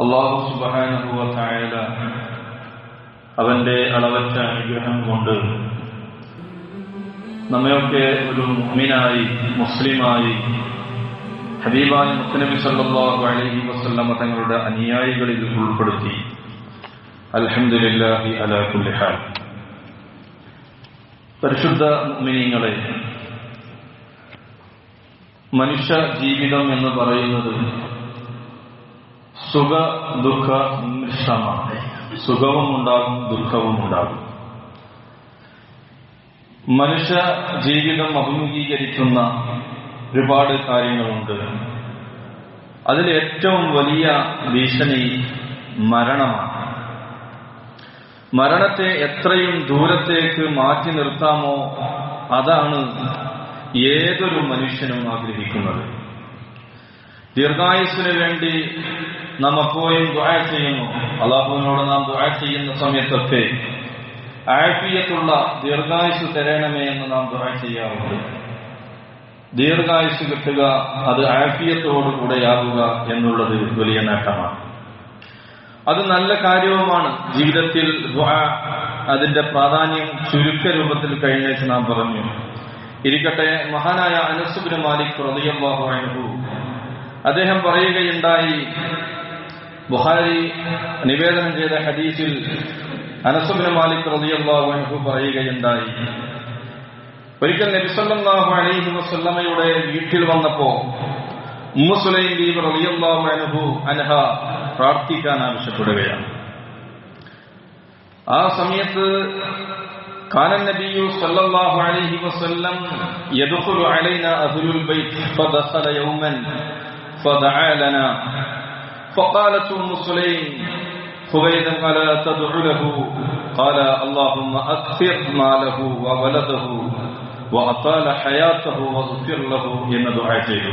അല്ലാഹു സുബ്ഹാനഹു വ തആല അവന്റെ അളവറ്റ അനുഗ്രഹം കൊണ്ട് നമ്മയൊക്കെ ഒരു മുഅ്മിനായി മുസ്ലിമായി ഹബീബായ മുത്തനബി സല്ലല്ലാഹു അലൈഹി വസല്ലം തങ്ങളുടെ അനുയായികളിൽ ഉൾപ്പെടുത്തി. അൽഹംദുലില്ലാഹി അലാ കുല്ലി ഹാൽ. പരിശുദ്ധ മുഅ്മിനീങ്ങളെ, മനുഷ്യ ജീവിതം എന്ന് പറയുന്നത് സുഖ ദുഃഖ മിശ്രമാണ്. സുഖവും ഉണ്ടാകും, ദുഃഖവും ഉണ്ടാകും. മനുഷ്യ ജീവിതം അഭിമുഖീകരിക്കുന്ന ഒരുപാട് കാര്യങ്ങളുണ്ട്. അതിൽ ഏറ്റവും വലിയ ഭീഷണി മരണമാണ്. മരണത്തെ എത്രയും ദൂരത്തേക്ക് മാറ്റി നിർത്താമോ അതാണ് ഏതൊരു മനുഷ്യനും ആഗ്രഹിക്കുന്നത്. ദീർഘായുസ്സിന് വേണ്ടി നാം എപ്പോഴും ദുആ ചെയ്യുന്നു. അല്ലാഹുവിനോട് നാം ദുആ ചെയ്യുന്ന സമയത്തൊക്കെ ആഫിയത്തുള്ള ദീർഘായുസ് തരണമേ എന്ന് നാം ദുആ ചെയ്യാറുണ്ട്. ദീർഘായുസ് കിട്ടുക, അത് ആഫിയത്തോടുകൂടെയാകുക എന്നുള്ളത് വലിയ നേട്ടമാണ്. അത് നല്ല കാര്യവുമാണ്. ജീവിതത്തിൽ ദുആ അതിന്റെ പ്രാധാന്യം ചുരുക്ക രൂപത്തിൽ കഴിഞ്ഞേച്ച് നാം പറഞ്ഞു. ഇരിക്കട്ടെ, മഹാനായ അനസ് ഇബ്നു മാലിക് റളിയല്ലാഹു അൻഹു അദ്ദേഹം പറയുകയുണ്ടായി, ബുഖാരി നിവേദനം ചെയ്ത ഹദീസിൽ അനസ് ഇബ്നു മാലിക് റളിയല്ലാഹു അൻഹു പറയുകയുണ്ടായി, ഒരിക്കൽ നബി സല്ലല്ലാഹു അലൈഹി വസല്ലമയുടെ വീട്ടിൽ വന്നപ്പോൾ ഉമ്മു സുലൈം ബീവി റളിയല്ലാഹു അൻഹ പ്രാർത്ഥിക്കാൻ ആവശ്യപ്പെടുകയാണ്. ആ സമയത്ത് കാന നബിയു സല്ലല്ലാഹു അലൈഹി വസല്ലം യദ്ഖുലു അലൈനാ അഹ്ലുൽ ബൈത്ത് ഫദഖല യൗമൻ ഫദഅ ലനാ فقالت أم سليم خبيدا ألا تدعو له قال اللهم أكثر ماله وولده وأطال حياته واغفر له എന്ന ദുആ ചെയ്തു.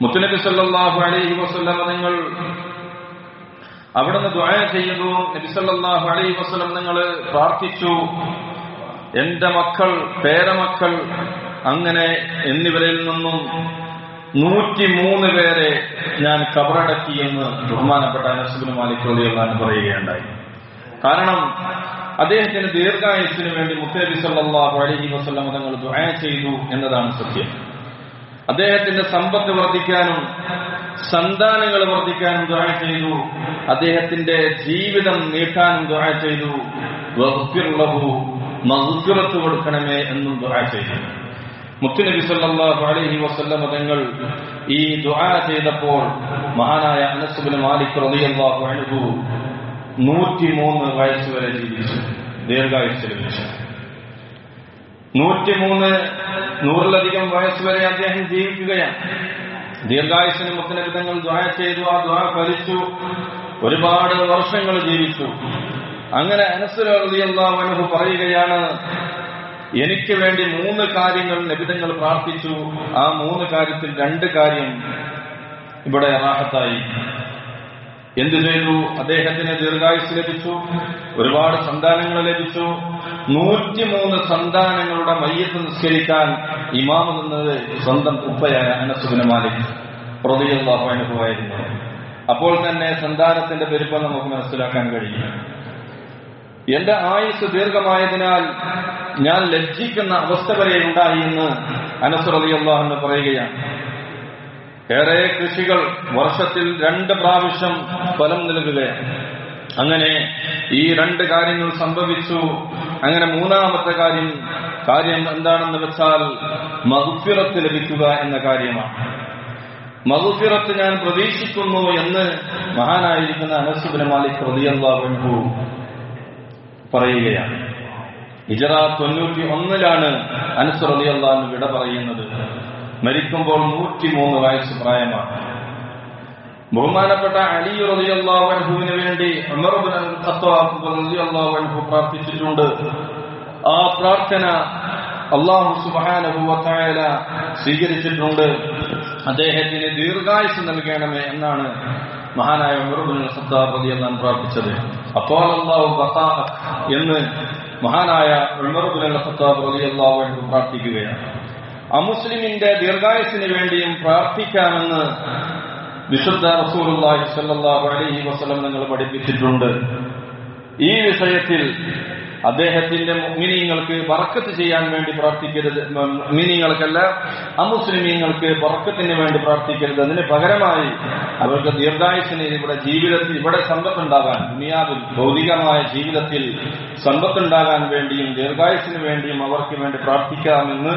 മുത്തനബി സല്ലല്ലാഹു അലൈഹി വസല്ലം നിങ്ങൾ അവിടുന്ന് ദുആ ചെയ്തു. നബി സല്ലല്ലാഹു അലൈഹി വസല്ലം നിങ്ങൾ പ്രാർത്ഥിച്ചു, എന്റെ മക്കൾ, പേരമക്കൾ, അങ്ങനെ എന്നിവരിൽ നിന്നും 103 പേരെ ഞാൻ ഖബറടക്കിയെന്ന് ബഹുമാനപ്പെട്ട അനസ് ഇബ്നു മാലിക് റളിയല്ലാഹു അൻഹു പറയുകയുണ്ടായി. കാരണം അദ്ദേഹത്തിന് ദീർഘായുസ്സിന് വേണ്ടി മുത്തനബി സല്ലല്ലാഹു അലൈഹി വസല്ലം തങ്ങൾ ദുആ ചെയ്തു എന്നതാണ് സത്യം. അദ്ദേഹത്തിന്റെ സമ്പത്ത് വർദ്ധിക്കാനും സന്താനങ്ങൾ വർദ്ധിക്കാനും ദുആ ചെയ്തു. അദ്ദേഹത്തിന്റെ ജീവിതം നീട്ടാനും ദുആ ചെയ്തു. വഗ്ഫിർ ലഹു, മഗ്ഫിറത്ത് കൊടുക്കണമേ എന്നും ദുആ ചെയ്തു. മുത്തുനബി സല്ലല്ലാഹു അലൈഹി വസല്ലം തങ്ങൾ ഈ ദുആ ചെയ്തപ്പോൾ മഹാനായ അനസ് ഇബ്നു മാലിക് റളിയല്ലാഹു അൻഹു 103 വയസ്സ് വരെ ജീവിച്ചു, ദീർഘായുസ്സ് ലഭിച്ചു. 103 വയസ്സ് വരെ അദ്ദേഹം ജീവിക്കുകയാണ്. ദീർഘായുസ്സിന് മുത്തുനബി തങ്ങൾ ദുആ ചെയ്തു. ആ ദുആ ഫലിച്ചു. ഒരുപാട് വർഷങ്ങൾ ജീവിച്ചു. അങ്ങനെ അനസ് റളിയല്ലാഹു അൻഹു പറയുകയാണ്, എനിക്ക് വേണ്ടി 3 കാര്യങ്ങൾ നബിതങ്ങൾ പ്രാർത്ഥിച്ചു. ആ 3 കാര്യത്തിൽ 2 കാര്യം ഇവിടെ റാഹത്തായി. എന്തു ചെയ്തു? അദ്ദേഹത്തിന് ദീർഘായുസ് ലഭിച്ചു, ഒരുപാട് സന്താനങ്ങൾ ലഭിച്ചു. 103 സന്താനങ്ങളുടെ മയ്യത്ത് നിസ്കരിക്കാൻ ഇമാം നിന്നത് സ്വന്തം ഉപ്പയായ അനസ് ഇബ്നു മാലിക് റളിയല്ലാഹു അൻഹു ആയിരുന്നു. അപ്പോൾ തന്നെ സന്താനത്തിന്റെ പെരുപ്പം നമുക്ക് മനസ്സിലാക്കാൻ കഴിയും. എന്റെ ആയുസ് ദീർഘമായതിനാൽ ഞാൻ ലജ്ജിക്കുന്ന അവസ്ഥ വരെ ഉണ്ടായി എന്ന് അനസ് റളിയല്ലാഹു അൻഹു പറയുകയാണ്. ഏറെ കൃഷികൾ വർഷത്തിൽ 2 പ്രാവശ്യം ഫലം നൽകുകയാണ്. അങ്ങനെ ഈ 2 കാര്യങ്ങൾ സംഭവിച്ചു. അങ്ങനെ 3ാമത്തെ കാര്യം എന്താണെന്ന് വെച്ചാൽ മഗ്ഫിറത്ത് ലഭിക്കുക എന്ന കാര്യമാണ്. മഗ്ഫിറത്ത് ഞാൻ പ്രതീക്ഷിക്കുന്നു എന്ന് മഹാനായിരിക്കുന്ന അനസ് ഇബ്നു മാലിക് റളിയല്ലാഹു അൻഹു പറയുകയാണ്. ഹിജ്റ 91 അനസ് റളിയല്ലാഹു അൻഹു വിട പറയുന്നത്. മരിക്കുമ്പോൾ 103 വയസ്സ് പ്രായമാണ്. ബഹുമാനപ്പെട്ട അലി റളിയല്ലാഹു അൻഹുവിന് വേണ്ടി ഉമർ ഇബ്നു ഖത്താബ് റളിയല്ലാഹു അൻഹു പ്രാർത്ഥിച്ചിട്ടുണ്ട്. ആ പ്രാർത്ഥന അല്ലാഹു സുബ്ഹാനഹു വ തആല സ്വീകരിച്ചിട്ടുണ്ട്. അദ്ദേഹത്തിന് ദീർഘായുസ് നൽകണമേ എന്നാണ് മഹാനായ ഉമർ ഇബ്നു ഖത്താബ് റളിയല്ലാഹു അൻഹു പ്രാർത്ഥിച്ചത്. അല്ലാഹു ബഖാഅക് എന്ന് മഹാനായ ഉമർ ഇബ്നു ഖത്താബ് റളിയല്ലാഹു അൻഹു പ്രാർത്ഥിക്കുകയാണ്. അമുസ്ലിമിന്റെ ദീർഘായുസ്സിന് വേണ്ടിയും പ്രാർത്ഥിക്കാമെന്ന് വിശുദ്ധ റസൂലുള്ളാഹി സ്വല്ലല്ലാഹു അലൈഹി വസല്ലം തങ്ങൾ പഠിപ്പിച്ചിട്ടുണ്ട്. ഈ വിഷയത്തിൽ അദ്ദേഹത്തിന്റെ മുഅ്മിനീങ്ങൾക്ക് ബറക്കത്ത് ചെയ്യാൻ വേണ്ടി പ്രാർത്ഥിക്കരുത്, മുഅ്മിനീങ്ങൾക്കല്ല അമുസ്ലിമീങ്ങൾക്ക് ബറക്കത്തിന് വേണ്ടി പ്രാർത്ഥിക്കരുത്. അതിന് പകരമായി അവർക്ക് ദീർഘായുസ്സിന് ഇവിടെ ജീവിതത്തിൽ ഇവിടെ സമ്പത്തുണ്ടാകാൻ, ദുനിയാവിൽ ഭൗതികമായ ജീവിതത്തിൽ സമ്പത്തുണ്ടാകാൻ വേണ്ടിയും ദീർഘായുസ്സിന് വേണ്ടിയും അവർക്ക് വേണ്ടി പ്രാർത്ഥിക്കാമെന്ന്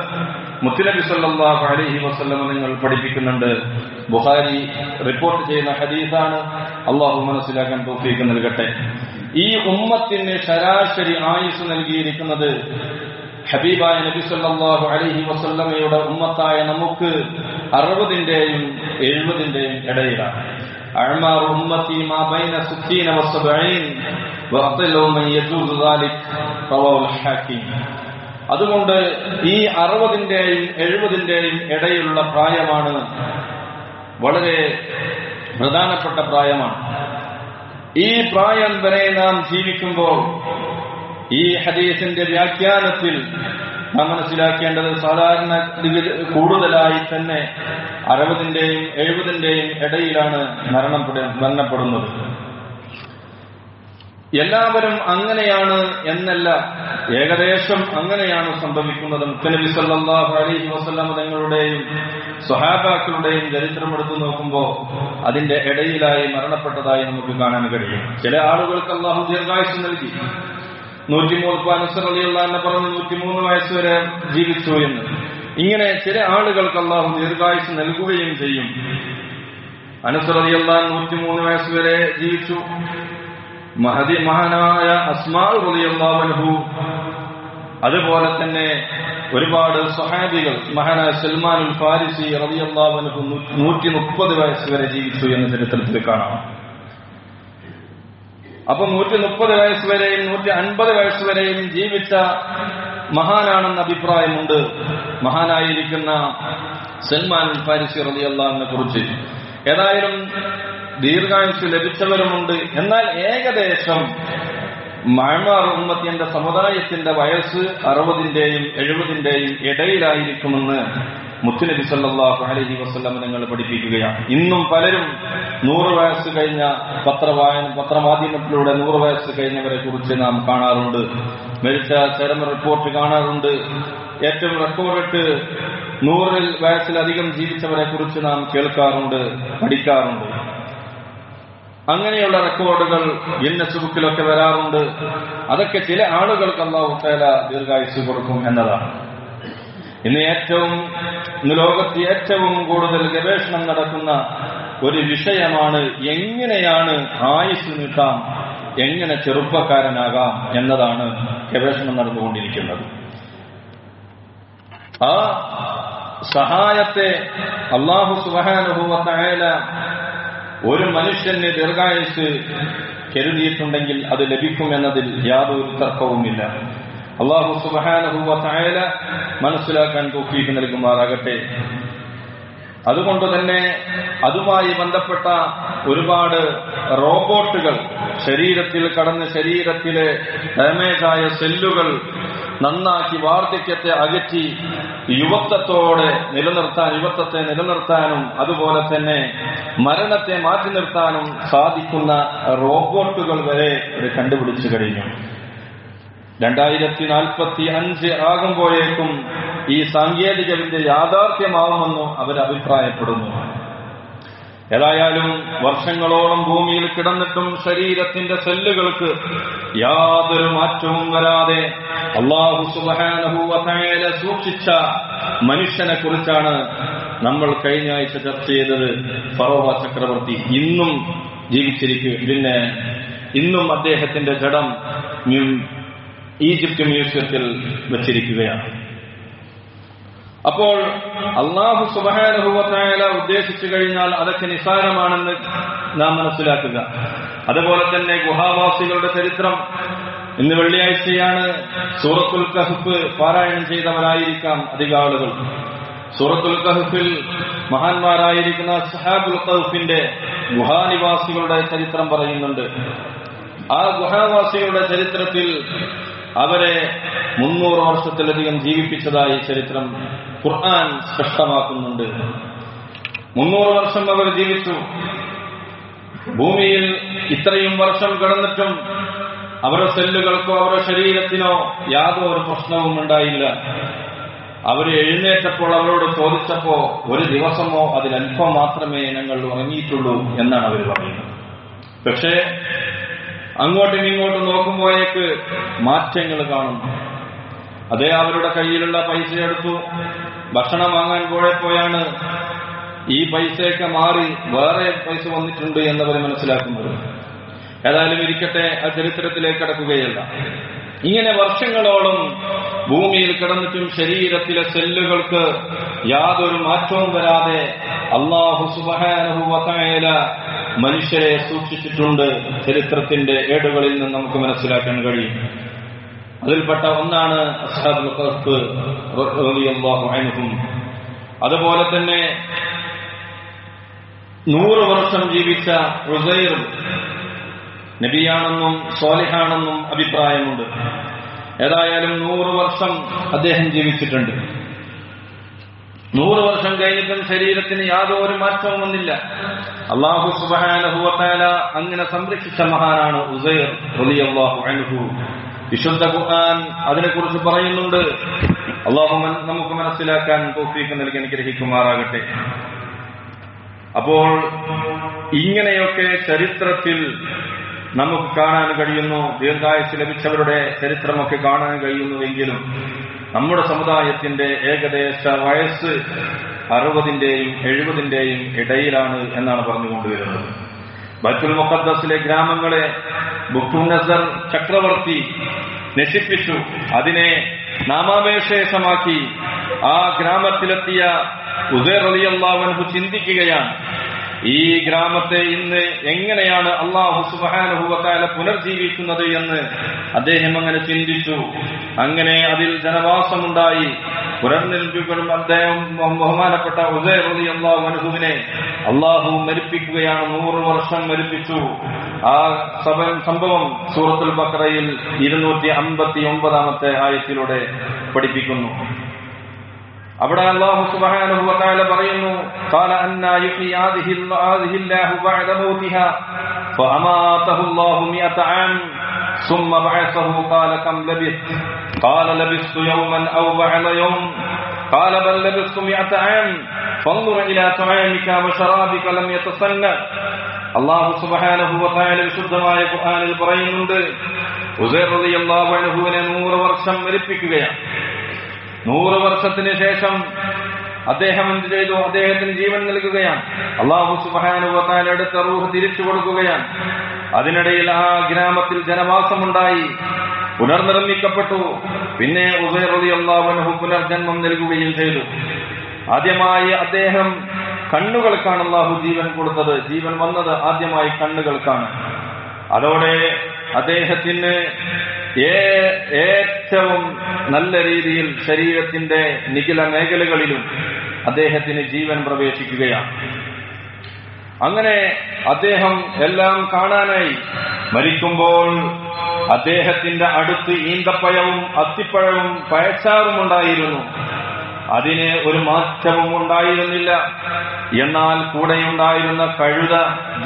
മുത്തുനബി സല്ലല്ലാഹു അലൈഹി വസല്ലം നിങ്ങൾ പഠിപ്പിക്കുന്നുണ്ട്. ബുഖാരി റിപ്പോർട്ട് ചെയ്യുന്ന ഹദീസാണ്. അല്ലാഹു മനസ്സിലാക്കാൻ തൗഫീഖ് നൽകട്ടെ. ഈ ഉമ്മത്തിന് ശരാശരി ആയുസ് നൽകിയിരിക്കുന്നത് ഹബീബായ നബി സല്ലല്ലാഹു അലൈഹി വസല്ലമയുടെ ഉമ്മത്തായ നമുക്ക് 60ന്റെയും 70ന്റെയും ഇടയിലാണ്. അഅ്മാറു ഉമ്മത്തി മാ ബൈന 60 വ 70 വഅഖലു മൻ യജൂസു ദാലിക് റവാഹുൽ ഹാക്കിം. അതുകൊണ്ട് ഈ 60ന്റെയും 70ന്റെയും ഇടയിലുള്ള പ്രായമാണ് വളരെ പ്രധാനപ്പെട്ട പ്രായമാണ്. ഈ പ്രായം വരെ നാം ജീവിക്കുമ്പോൾ ഈ ഹദീസിന്റെ വ്യാഖ്യാനത്തിൽ നാം മനസ്സിലാക്കേണ്ടത് സാധാരണ കൂടുതലായി തന്നെ 60ന്റെയും 70ന്റെയും ഇടയിലാണ് മരണപ്പെടുന്നത്. എല്ലാവരും അങ്ങനെയാണ് എന്നല്ല, ഏകദേശം അങ്ങനെയാണ് സംഭവിക്കുന്നത്. മുത്തനബി സല്ലല്ലാഹു അലൈഹി വസല്ലം തങ്ങളുടെയും സ്വഹാബാക്കളുടെയും ചരിത്രം എടുത്തു നോക്കുമ്പോൾ അതിന്റെ ഇടയിലായി മരണപ്പെട്ടതായി നമുക്ക് കാണാൻ കഴിയും. ചില ആളുകൾക്ക് അല്ലാഹു ദീർഘായുസ്സ് നൽകി. 103 അനസ് റളിയല്ലാഹു അൻഹു പറഞ്ഞു 103 വയസ്സ് വരെ ജീവിച്ചു എന്ന്. ഇങ്ങനെ ചില ആളുകൾക്ക് അല്ലാഹു ദീർഘായുസ്സ് നൽകുകയും ചെയ്യും. അനസ് റളിയല്ലാഹു അൻഹു 103 വയസ്സ് വരെ ജീവിച്ചു. മഹാനായ അസ്മാ റളിയല്ലാഹു അൻഹു, അതുപോലെ തന്നെ ഒരുപാട് സ്വഹാബികൾ, മഹാനായ സൽമാനുൽ ഫാരിസി റളിയല്ലാഹു അൻഹു 130 വയസ്സ് വരെ ജീവിച്ചു എന്ന് ചരിത്രത്തിൽ കാണാം. അപ്പൊ 130 വയസ്സ് വരെയും 150 വയസ്സ് വരെയും ജീവിച്ച മഹാനാണെന്ന അഭിപ്രായമുണ്ട് മഹാനായിരിക്കുന്ന സൽമാനുൽ ഫാരിസി റളിയല്ലാഹു അൻഹുവിനെ കുറിച്ച്. ഏതായാലും ദീർഘായുസ് ലഭിച്ചവരുമുണ്ട്. എന്നാൽ ഏകദേശം മഅ്മാർ ഉമ്മത്തിന്റെ സമുദായത്തിന്റെ വയസ്സ് 60ന്റെയും 70ന്റെയും ഇടയിലായിരിക്കുമെന്ന് മുത്തുനബി സല്ലല്ലാഹു അലൈഹി വസല്ലം നിങ്ങൾ പഠിപ്പിക്കുകയാണ്. ഇന്നും പലരും 100 വയസ്സ് കഴിഞ്ഞ പത്രമാധ്യമത്തിലൂടെ 100 വയസ്സ് കഴിഞ്ഞവരെ കുറിച്ച് നാം കാണാറുണ്ട്. മരിച്ച ചരമ റിപ്പോർട്ട് കാണാറുണ്ട്. ഏറ്റവും റെക്കോർഡിട്ട് 100 വയസ്സിലധികം ജീവിച്ചവരെ കുറിച്ച് നാം കേൾക്കാറുണ്ട്, പഠിക്കാറുണ്ട്. അങ്ങനെയുള്ള റെക്കോർഡുകൾ ഗിന്നസ് ബുക്കിലൊക്കെ വരാറുണ്ട്. അതൊക്കെ ചില ആളുകൾക്ക് അല്ലാഹു തആല ദീർഘായുസ്സ് കൊടുക്കും എന്നതാണ്. ഇന്ന് ലോകത്ത് ഏറ്റവും കൂടുതൽ ഗവേഷണം നടക്കുന്ന ഒരു വിഷയമാണ് എങ്ങനെയാണ് ആയുസ് നീട്ടാം, എങ്ങനെ ചെറുപ്പക്കാരനാകാം എന്നതാണ് ഗവേഷണം നടന്നുകൊണ്ടിരിക്കുന്നത്. ആ സഹായത്തെ അല്ലാഹു സുബ്ഹാനഹു വ തആല ഒരു മനുഷ്യന് ദീർഘായുസ് കരുതിയിട്ടുണ്ടെങ്കിൽ അത് ലഭിക്കുമെന്നതിൽ യാതൊരു തർക്കവുമില്ല. അല്ലാഹു സുബ്ഹാനഹു വ തആല മനസ്സിലാക്കാൻ തൗഫീഖ് നൽകുമാറാകട്ടെ. അതുകൊണ്ട് തന്നെ അതുമായി ബന്ധപ്പെട്ട ഒരുപാട് റോബോട്ടുകൾ ശരീരത്തിൽ കടന്ന് ശരീരത്തിലെ ഡാമേജായ സെല്ലുകൾ നന്നാക്കി വാർദ്ധക്യത്തെ അകറ്റി യുവത്വത്തെ നിലനിർത്താനും അതുപോലെ തന്നെ മരണത്തെ മാറ്റി നിർത്താനും സാധിക്കുന്ന റോബോട്ടുകൾ വരെ ഇത് കണ്ടുപിടിച്ചു കഴിഞ്ഞു. 2045 ആകുമ്പോഴേക്കും ഈ സാങ്കേതിക വിദ്യ യാഥാർത്ഥ്യമാവുമെന്ന് അവർ അഭിപ്രായപ്പെടുന്നു. ഏതായാലും വർഷങ്ങളോളം ഭൂമിയിൽ കിടന്നിട്ടും ശരീരത്തിന്റെ സെല്ലുകൾക്ക് യാതൊരു മാറ്റവും വരാതെ അല്ലാഹു സുബ്ഹാനഹു വ തആല സൂക്ഷിച്ച മനുഷ്യനെ കുറിച്ചാണ് നമ്മൾ കഴിഞ്ഞ ആഴ്ച ചർച്ച ചെയ്തത്. ഫറോവ ചക്രവർത്തി ഇന്നും ജീവിച്ചിരിക്കും. പിന്നെ ഇന്നും അദ്ദേഹത്തിന്റെ ജഡം ഈജിപ്ത് മ്യൂസിയത്തിൽ വെച്ചിരിക്കുകയാണ്. അപ്പോൾ അല്ലാഹു സുബ്ഹാനഹു വ തആല ഉദ്ദേശിച്ചു കഴിഞ്ഞാൽ അതൊക്കെ നിസ്സാരമാണെന്ന് നാം മനസ്സിലാക്കുക. അതുപോലെ തന്നെ ഗുഹാവാസികളുടെ ചരിത്രം, ഇന്ന് വെള്ളിയാഴ്ചയാണ്, സൂറത്തുൽ കഹ്ഫ് പാരായണം ചെയ്തവരായിരിക്കാം അധിക ആളുകൾ. സൂറത്തുൽ കഹ്ഫിൽ മഹാന്മാരായിരിക്കുന്ന അസ്ഹാബുൽ കഹ്ഫിന്റെ ഗുഹാനിവാസികളുടെ ചരിത്രം പറയുന്നുണ്ട്. ആ ഗുഹാവാസികളുടെ ചരിത്രത്തിൽ അവരെ 300 വർഷത്തിലധികം ജീവിപ്പിച്ചതായി ചരിത്രം ഖുർആൻ സ്പഷ്ടമാക്കുന്നുണ്ട്. 300 വർഷം അവർ ജീവിച്ചു. ഭൂമിയിൽ ഇത്രയും വർഷം കിടന്നിട്ടും അവരുടെ സെല്ലുകൾക്കോ അവരുടെ ശരീരത്തിനോ യാതൊരു പ്രശ്നവും ഉണ്ടായില്ല. അവർ എഴുന്നേറ്റപ്പോൾ അവരോട് ചോദിച്ചപ്പോ ഒരു ദിവസമോ അതിലൽപ്പം മാത്രമേ ഞങ്ങൾ ഉറങ്ങിയിട്ടുള്ളൂ എന്നാണ് അവർ പറയുന്നത്. പക്ഷേ അങ്ങോട്ടും ഇങ്ങോട്ടും നോക്കുമ്പോഴേക്ക് മാറ്റങ്ങൾ കാണുന്നു. അതേ അവരുടെ കയ്യിലുള്ള പൈസ എടുത്തു ഭക്ഷണം വാങ്ങാൻ പോയപ്പോഴാണ് ഈ പൈസയൊക്കെ മാറി വേറെ പൈസ വന്നിട്ടുണ്ട് എന്നവർ മനസ്സിലാക്കുന്നത്. ഏതായാലും ഇരിക്കട്ടെ, ആ ചരിത്രത്തിലേക്ക് കടക്കുകയല്ല. ഇങ്ങനെ വർഷങ്ങളോളം ഭൂമിയിൽ കിടന്നിട്ടും ശരീരത്തിലെ സെല്ലുകൾക്ക് യാതൊരു മാറ്റവും വരാതെ അല്ലാഹു സുബ്ഹാനഹു വ തആല മനുഷ്യരെ സൂക്ഷിച്ചിട്ടുണ്ട്. ചരിത്രത്തിന്റെ ഏടുകളിൽ നിന്ന് നമുക്ക് മനസ്സിലാക്കാൻ കഴിയും. അതിൽപ്പെട്ട ഒന്നാണ് അസ്ഹാബുൽ കഹ്ഫ് റളിയല്ലാഹു അൻഹും. അതുപോലെ തന്നെ 100 വർഷം ജീവിച്ച ഉസൈർ നബിയാണെന്നും സ്വാലിഹാണെന്നും അഭിപ്രായമുണ്ട്. ഏതായാലും 100 വർഷം അദ്ദേഹം ജീവിച്ചിട്ടുണ്ട്. 100 വർഷം കഴിഞ്ഞിട്ടും ശരീരത്തിന് യാതൊരു മാറ്റവും വന്നില്ല. അല്ലാഹു സുബ്ഹാനഹു വ തആല അങ്ങനെ സംരക്ഷിച്ച മഹാനാണ് ഉസൈർ റളിയല്ലാഹു അൻഹു. വിശുദ്ധ ഖുർആൻ അതിനെക്കുറിച്ച് പറയുന്നുണ്ട്. അല്ലാഹു നമുക്ക് മനസ്സിലാക്കാൻ തൗഫീഖ് നൽകി അനുഗ്രഹിക്കുമാറാകട്ടെ. അപ്പോൾ ഇങ്ങനെയൊക്കെ ചരിത്രത്തിൽ നമുക്ക് കാണാൻ കഴിയുന്നു. ദീർഘായുസ് ലഭിച്ചവരുടെ ചരിത്രമൊക്കെ കാണാൻ കഴിയുന്നുവെങ്കിലും നമ്മുടെ സമുദായത്തിന്റെ ഏകദേശ വയസ്സ് 60-ന്റെയും 70-ന്റെയും ഇടയിലാണ് എന്നാണ് പറഞ്ഞുകൊണ്ടുവരുന്നത്. ബൈത്തുൽ മുഖദ്ദസിലെ ഗ്രാമങ്ങളെ ബുഖ്തുന്നസർ ചക്രവർത്തി നശിപ്പിച്ചു. അതിനെ നാമാവശേഷമാക്കി ആ ഗ്രാമത്തിലെത്തിയ ഉസൈർ റളിയല്ലാഹു അൻഹു ചിന്തിക്കുകയാണ്, ഈ ഗ്രാമത്തെ ഇന്ന് എങ്ങനെയാണ് അല്ലാഹു സുബ്ഹാനഹു വ തആല പുനർജീവിക്കുന്നത് എന്ന് അദ്ദേഹം അങ്ങനെ ചിന്തിച്ചു. അങ്ങനെ അതിൽ ജനവാസമുണ്ടായി. പുനർനിർമ്മിക്കപ്പെടും അദ്ദേഹം ബഹുമാനപ്പെട്ട ഉസൈർ റളിയല്ലാഹു അൻഹുവിനെ അല്ലാഹു മരിപ്പിക്കുകയാണ്. 100 വർഷം മരിപ്പിച്ചു. ആ സംഭവം സൂറത്തുൽ ബഖറയിൽ 259-ാമത്തെ ആയത്തിലൂടെ പഠിപ്പിക്കുന്നു. അവിടെ അല്ലാഹു സുബ്ഹാനഹു വ തആല പറയുന്നു, ഖാല അന്നാ യുഹ്യി ഹാദിഹി അല്ലാഹു ബഅദ മൗതിഹാ ഫഅമാതഹു അല്ലാഹു 100 ആം ثم بعثه قال كم لبثت قال لبثت يوما أو بعض يوم قال بل لبثت 100 عام فانظر إلى طعامك وشرابك لم يتسنى. അല്ലാഹു സുബ്ഹാനഹു വ തആല വിശുദ്ധമായ ഖുർആനിൽ പറയുന്നുണ്ട്, ഉസൈർ റളിയല്ലാഹു അൻഹുവിനെ 100 വർഷം മരിപ്പിക്കുകയാണ്. 100 വർഷത്തിന് ശേഷം അദ്ദേഹം എന്ത് ചെയ്തു? അദ്ദേഹത്തിന് ജീവൻ നൽകുകയാണ്. അല്ലാഹു സുബ്ഹാനഹു വ തആല അടുത്ത റൂഹ് തിരിച്ചു കൊടുക്കുകയാണ്. അതിനിടയിൽ ആ ഗ്രാമത്തിൽ ജനവാസമുണ്ടായി, പുനർനിർമ്മിക്കപ്പെട്ടു. പിന്നെ ഉസൈർ റളിയല്ലാഹു അൻഹു പുനർജന്മം നൽകുകയും ചെയ്തു. ആദ്യമായി അദ്ദേഹം കണ്ണുകൾക്കാണ് അല്ലാഹു ജീവൻ കൊടുത്തത്. ജീവൻ വന്നത് ആദ്യമായി കണ്ണുകൾക്കാണ്. അതോടെ അദ്ദേഹത്തിന് ഏറ്റവും നല്ല രീതിയിൽ ശരീരത്തിന്റെ നിഖില മേഖലകളിലും അദ്ദേഹത്തിന് ജീവൻ പ്രവേശിക്കുകയാണ്. അങ്ങനെ അദ്ദേഹം എല്ലാം കാണാനായി മരിക്കുമ്പോൾ അദ്ദേഹത്തിന്റെ അടുത്ത് ഈന്തപ്പഴവും അത്തിപ്പഴവും പഴച്ചാറും ഉണ്ടായിരുന്നു. അതിന് ഒരു മാറ്റവും ഉണ്ടായിരുന്നില്ല. എന്നാൽ കൂടെയുണ്ടായിരുന്ന കഴുത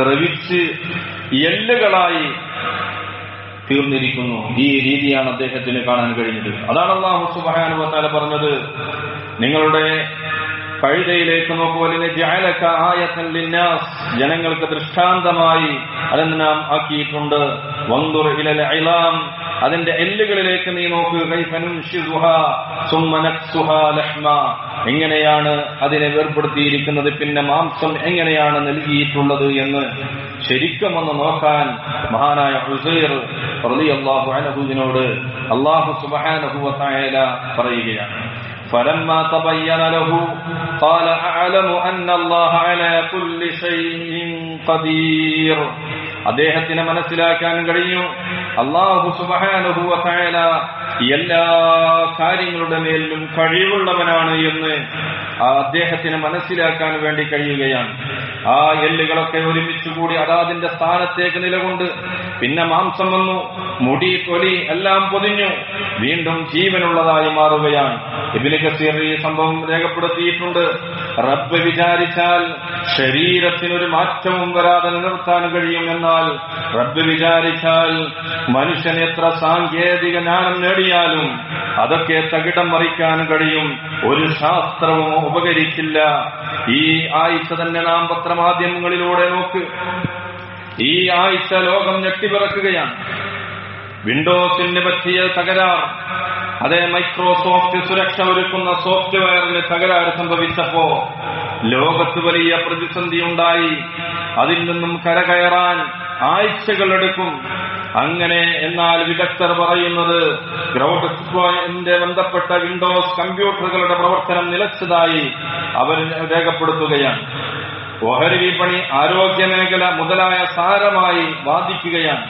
ദ്രവിച്ച് എല്ലുകളായി തീർന്നിരിക്കുന്നു. ഈ രീതിയാണ് അദ്ദേഹത്തിന് കാണാൻ കഴിഞ്ഞത്. അതാണ് അല്ലാഹു സുബ്ഹാനഹു വ തആല പറഞ്ഞത്, നിങ്ങളുടെ കഴുതയിലേക്ക് നോക്കുവലിനെ ജഅലക ആയതൻ ലിന്നാസ്, ജനങ്ങൾക്ക് ദൃഷ്ടാന്തമായി അതെന്ന് നാം ആക്കിയിട്ടുണ്ട്. വൻദുർ ഇലൽ ഇലാം, അതിന്റെ എല്ലുകളിലേക്ക് നീ നോക്ക്. കൈഫ നുൻശിസുഹാ സുമ്മ നക്സുഹാ ലഹ്മ, എങ്ങനെയാണ് അതിനെ വേർപെടുത്തിയിരിക്കുന്നത്, പിന്നെ മാംസം എങ്ങനെയാണ് നൽകിയിട്ടുള്ളത് എന്ന് ശരിക്കും ഒന്ന് നോക്കാൻ മഹാനായ ഉസൈർ റളിയല്ലാഹു അൻഹുവിനോട് അല്ലാഹു സുബ്ഹാനഹു വ തആല പറയുകയാണ്. فلما تبين له قال أعلم أن الله على كل شيء قدير. അദ്ദേഹത്തിന് മനസ്സിലാക്കാൻ കഴിഞ്ഞു അല്ലാഹു സുബ്ഹാനഹു വ തആല എല്ലാ കാര്യങ്ങളുടെ മേലും കഴിവുള്ളവനാണ് എന്ന് അദ്ദേഹത്തിന് മനസ്സിലാക്കാൻ വേണ്ടി കഴിയുകയാണ്. ആ എല്ലുകളൊക്കെ ഒരുമിച്ചുകൂടി അതാതിന്റെ സ്ഥാനത്തേക്ക് നിലകൊണ്ട് പിന്നെ മാംസം വന്നു, മുടി, തൊലി എല്ലാം പൊതിഞ്ഞു, വീണ്ടും ജീവനുള്ളതായി മാറുകയാണ്. ഇബ്നു കസീർ ഈ സംഭവം രേഖപ്പെടുത്തിയിട്ടുണ്ട്. റബ്ബ് വിചാരിച്ചാൽ ശരീരത്തിനൊരു മാറ്റവും വരാതെ നിലനിർത്താൻ കഴിയും. എന്നാൽ റബ്ബ് വിചാരിച്ചാൽ മനുഷ്യൻ എത്ര സാങ്കേതിക ജ്ഞാനം നേടിയാലും അതൊക്കെ തകിടം മറിക്കാൻ കഴിയും. ഒരു ശാസ്ത്രവും ഉപകരിക്കില്ല. ഈ ആഴ്ച തന്നെ നാം പത്രമാധ്യമങ്ങളിലൂടെ നോക്ക്. ഈ ആഴ്ച ലോകം ഞെട്ടിപ്പിറക്കുകയാണ്. വിൻഡോസിന് പറ്റിയ തകരാർ, അതേ മൈക്രോസോഫ്റ്റ് സുരക്ഷ ഒരുക്കുന്ന സോഫ്റ്റ്വെയറിന് തകരാറ് സംഭവിച്ചപ്പോ ലോകത്ത് വലിയ പ്രതിസന്ധി ഉണ്ടായി. അതിൽ നിന്നും കരകയറാൻ ആഴ്ചകളെടുക്കും. അങ്ങനെ എന്നാൽ വിദഗ്ധർ പറയുന്നത് ഗ്രൗണ്ട് ബന്ധപ്പെട്ട വിൻഡോസ് കമ്പ്യൂട്ടറുകളുടെ പ്രവർത്തനം നിലച്ചതായി അവർ രേഖപ്പെടുത്തുകയാണ്. ഓഹരി വിപണി, ആരോഗ്യമേഖല മുതലായ സാരമായി ബാധിക്കുകയാണ്.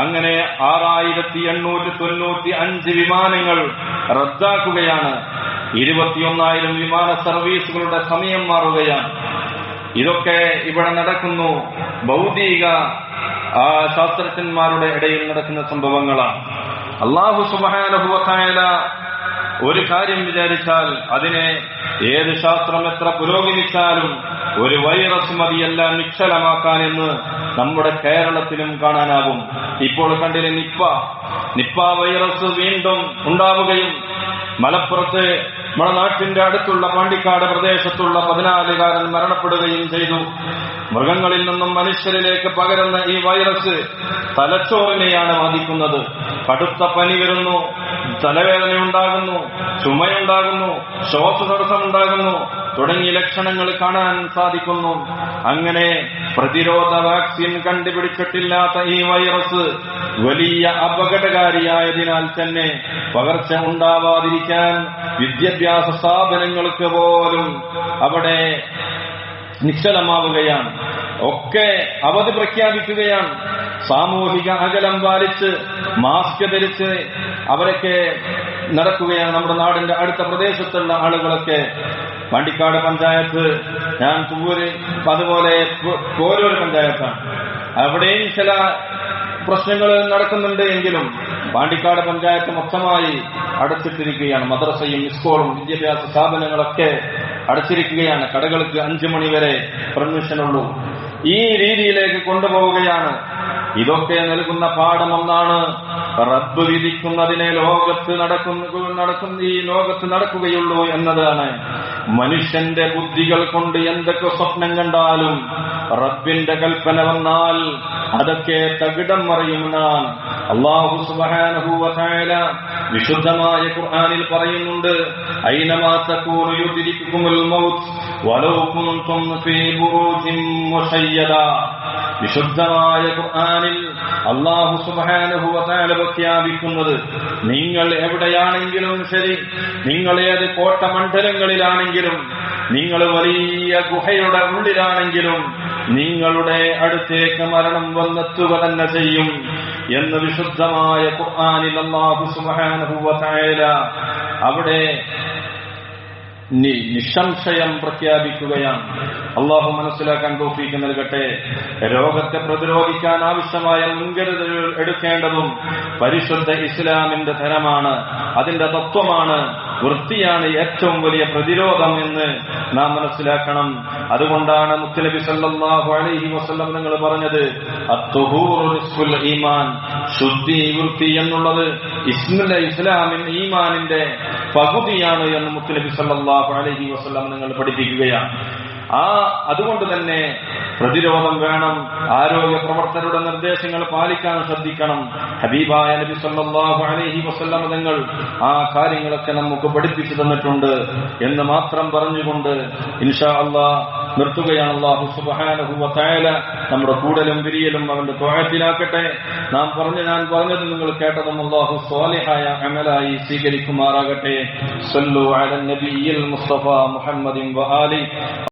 അങ്ങനെ 6895 വിമാനങ്ങൾ റദ്ദാക്കുകയാണ്. 21,000 വിമാന സർവീസുകളുടെ സമയം മാറുകയാണ്. ഇതൊക്കെ ഇവിടെ നടക്കുന്നു. ഭൗതിക ശാസ്ത്രജ്ഞന്മാരുടെ ഇടയിൽ നടക്കുന്ന സംഭവങ്ങളാണ്. അല്ലാഹു സുബ്ഹാനഹു വ തആല ഒരു കാര്യം വിചാരിച്ചാൽ അതിനെ ഏത് ശാസ്ത്രം എത്ര പുരോഗമിച്ചാലും ഒരു വൈറസ് മതിയെല്ലാം നിശ്ചലമാക്കാൻ എന്ന് നമ്മുടെ കേരളത്തിലും കാണാനാകും. ഇപ്പോൾ കണ്ടില്ലേ നിപ്പ വൈറസ് വീണ്ടും ഉണ്ടാവുകയും മലപ്പുറത്ത് നമ്മുടെ നാട്ടിന്റെ അടുത്തുള്ള പാണ്ടിക്കാട് പ്രദേശത്തുള്ള 14കാരൻ മരണപ്പെടുകയും ചെയ്തു. മൃഗങ്ങളിൽ നിന്നും മനുഷ്യരിലേക്ക് പകരുന്ന ഈ വൈറസ് തലച്ചോറിനെയാണ് ബാധിക്കുന്നത്. കടുത്ത പനി വരുന്നു, തലവേദന ഉണ്ടാകുന്നു, ചുമയുണ്ടാകുന്നു, ശ്വാസതടസ്സം ഉണ്ടാകുന്നു തുടങ്ങിയ ലക്ഷണങ്ങൾ കാണാൻ സാധിക്കുന്നു. അങ്ങനെ പ്രതിരോധ വാക്സിൻ കണ്ടുപിടിച്ചിട്ടില്ലാത്ത ഈ വൈറസ് വലിയ അപകടകാരിയായതിനാൽ തന്നെ പകർച്ച ഉണ്ടാവാതിരിക്കാൻ വിദ്യാഭ്യാസ സ്ഥാപനങ്ങൾക്ക് പോലും അവിടെ നിശ്ചലമാവുകയാണ്. ഒക്കെ അവധി പ്രഖ്യാപിക്കുകയാണ്. സാമൂഹിക അകലം പാലിച്ച് മാസ്ക് ധരിച്ച് അവരൊക്കെ നടക്കുകയാണ്. നമ്മുടെ നാടിന്റെ അടുത്ത പ്രദേശത്തുള്ള ആളുകളൊക്കെ പാണ്ടിക്കാട് പഞ്ചായത്ത്, ഞാൻ തൂര്, അതുപോലെ കോരൂർ പഞ്ചായത്താണ്. അവിടെയും ചില പ്രശ്നങ്ങൾ നടക്കുന്നുണ്ട്. എങ്കിലും പാണ്ടിക്കാട് പഞ്ചായത്ത് മൊത്തമായി അടച്ചിട്ടിരിക്കുകയാണ്. മദ്രസയും സ്കൂളും വിദ്യാഭ്യാസ സ്ഥാപനങ്ങളൊക്കെ അടച്ചിരിക്കുകയാണ്. കടകൾക്ക് 5 മണി വരെ പെർമിഷനുള്ളൂ. ഈ രീതിയിലേക്ക് കൊണ്ടുപോവുകയാണ്. ഇതൊക്കെ നൽകുന്ന പാഠം ഒന്നാണ്. റബ്ബ് വിധിക്കുന്നതിനെ ഈ ലോകത്ത് നടക്കുകയുള്ളൂ എന്നതാണ്. മനുഷ്യന്റെ ബുദ്ധികൾ കൊണ്ട് എന്തൊക്കെ സ്വപ്നം കണ്ടാലും റബ്ബിന്റെ കൽപ്പന വന്നാൽ അതൊക്കെ തകിടം മറിയുമെന്നാണ് അല്ലാഹു സുബ്ഹാനഹു വ തആല വിശുദ്ധമായ ഖുർആനിൽ പറയുന്നുണ്ട്. ഐനമാ തകൂനു യുദ്രികുകുമുൽ മൗത്ത് വലൗ കുൻതും ഫീ ബുറൂജിൻ മുശയ്യദ. വിശുദ്ധമായ ഖുർആനിൽ അല്ലാഹു സുബ്ഹാനഹു വ തആല പ്രഖ്യാപിക്കുന്നത്, നിങ്ങൾ എവിടെയാണെങ്കിലും ശരി, നിങ്ങൾ ഏത് കോട്ടമണ്ഡലങ്ങളിലാണെങ്കിലും, നിങ്ങൾ വലിയ ഗുഹയുടെ ഉള്ളിലാണെങ്കിലും നിങ്ങളുടെ അടുത്തേക്ക് മരണം വന്നെത്തുക തന്നെ ചെയ്യും എന്ന് വിശുദ്ധമായ ഖുർആനിൽ അല്ലാഹു സുബ്ഹാനഹു വ തആല അവിടെ നിസ്സംശയം പ്രഖ്യാപിക്കുകയാണ്. അള്ളാഹു മനസ്സിലാക്കാൻ തൗഫീഖ് നൽകട്ടെ. രോഗത്തെ പ്രതിരോധിക്കാൻ ആവശ്യമായ മുൻകരുതലുകൾ എടുക്കേണ്ടതും പരിശുദ്ധ ഇസ്ലാമിന്റെ ധനമാണ്, അതിന്റെ തത്വമാണ്, വൃത്തിയാണ് ഏറ്റവും വലിയ പ്രതിരോധം എന്ന് നാം മനസ്സിലാക്കണം. അതുകൊണ്ടാണ് മുത്തുനബി സല്ലല്ലാഹു അലൈഹി വസല്ലം നിങ്ങൾ പറഞ്ഞത്, അത്തുഹൂറു നിസ്ഫുൽ ഈമാൻ, ശുദ്ധി, വൃത്തി എന്നുള്ളത് ഇസ്ലാമിൻ ഈമാനിന്റെ പകുതിയാണ് എന്ന് മുത്തുനബി സല്ലല്ലാഹു അലൈഹി വസല്ലം നിങ്ങൾ പഠിപ്പിക്കുകയാണ്. അതുകൊണ്ട് തന്നെ പ്രതിരോധം വേണം. ആരോഗ്യ പ്രവർത്തകരുടെ നിർദ്ദേശങ്ങൾ പാലിക്കാൻ ശ്രദ്ധിക്കണം. ഹബീബായ നബി സല്ലല്ലാഹു അലൈഹി വസല്ലം തങ്ങൾ ആ കാര്യങ്ങളൊക്കെ നമുക്ക് പഠിപ്പിച്ചു തന്നിട്ടുണ്ട് എന്ന് മാത്രം പറഞ്ഞുകൊണ്ട് ഇൻഷാ അല്ലാഹ് നിർത്തുകയാണ്. അല്ലാഹു സുബ്ഹാനഹു വ തആല നമ്മുടെ കൂടലും വിരിയലും അവന്റെ ത്വഅത്തിലാക്കട്ടെ. ഞാൻ പറഞ്ഞത് നിങ്ങൾ കേട്ടതും അല്ലാഹു സ്വാലിഹായ അമലായി സ്വീകരിക്കുമാറാകട്ടെ. സല്ലു അലൻ നബിയിൽ മുസ്തഫ മുഹമ്മദിൻ വ ആലി.